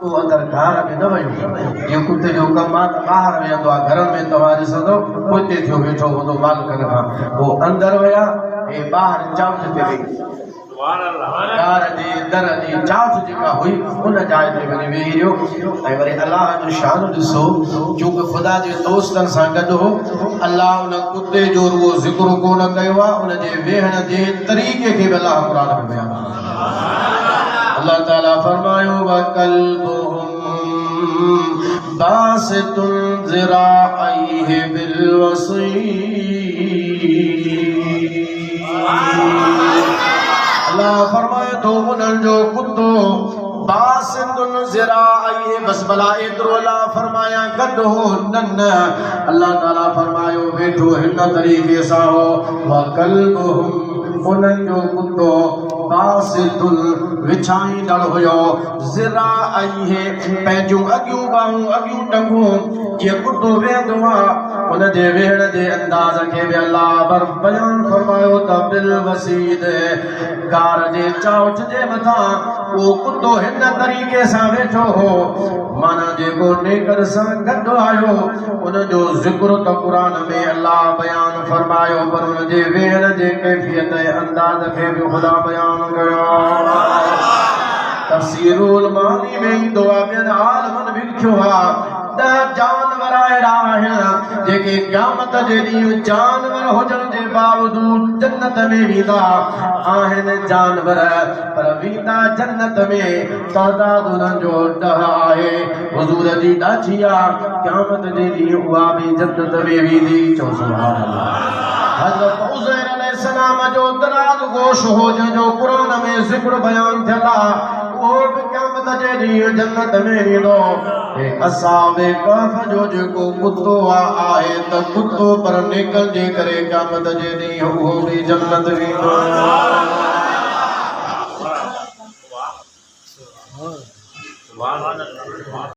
कुत्तो अंदर घर में न वयो ये कुत्ते जो कम बाहर वेंदो आहे घर में तव्हां ॾिसंदो कुत्ते थियो वेठो हूंदो मालिकनि खां वो अंदर वया ऐं ॿाहिरि चाउथ ते वेही यार जी दर जी चाउथ जेका हुई उन जाइ ते वञी वेही रहियो ऐं वरी अलाह जो शान ॾिसो चूंकि ख़ुदा जे दोस्तनि सां गॾु हो अलाह उन कुत्ते जो रुगो ज़िक्र कोन कयो आहे उन जे वेहण जे तरीक़े खे बि अलाह क़ुरान में बयान अल्लाह ताला फरमायो वकल्बुहुम बासितुन ज़िराअैहि बिलवसील अल्लाह फरमाए तो उन्हनि जो कुत्तो बासितुन ज़िराअैहि बस भला एतिरो अल्लाह फरमाया गॾु हो न अल्लाह ताला फरमायो वेठो हिन तरीक़े सां हो वकल्बुहुम उन्हनि जो कुत्तो बासितुन विछाईंदड़ हुयो ज़िराअैहि पंहिंजूं अॻियूं ॿाहूं अॻियूं टंगूं जीअं कुत्तो वेहंदो आहे उन जे वेहण जे अंदाज़ खे बि अल्लाह बयान फरमायो त बिल वसीद कार जे चाउथ जे मथां उहो कुत्तो हिन तरीक़े सां वेठो हो माना जेको नेकर सां गॾु आयो उन जो ज़िक्र त क़ुरान में अल्लाह बयान फरमायो पर उन जे वेहण जे कैफ़ियत अंदाज़ खे बि ख़ुदा बयान कयो तफ़सीरुल मानी में ईंदो आहे ॿियनि आलमनि बि लिखियो आहे जानवर अहिड़ा आहिनि जेके क़यामत जे ॾींहुं जानवर हुजण जे बावजूद जन्नत में वेंदा आहिनि जानवर पर वेंदा जन्नत में तइदाद उन्हनि जो 10 आहे हुज़ूर जी ॾाछी आहे क़यामत जे ॾींहुं उहा बि जन्नत में वेंदी चओ सुभान अल्लाह हज़रत उज़ैर अलैहिस्सलाम जो दराज़ गोश हो जंहिंजो क़ुरान में ज़िक्र बयान थियल आहे वो भी क़यामत जे ॾींहुं जन्नत में वेंदो असाबे कहफ जो जेको कुत्तो आहे त कुत्तो पर नेकनि जे करे क़यामत जे ॾींहुं उहो बि जन्नत वेंदो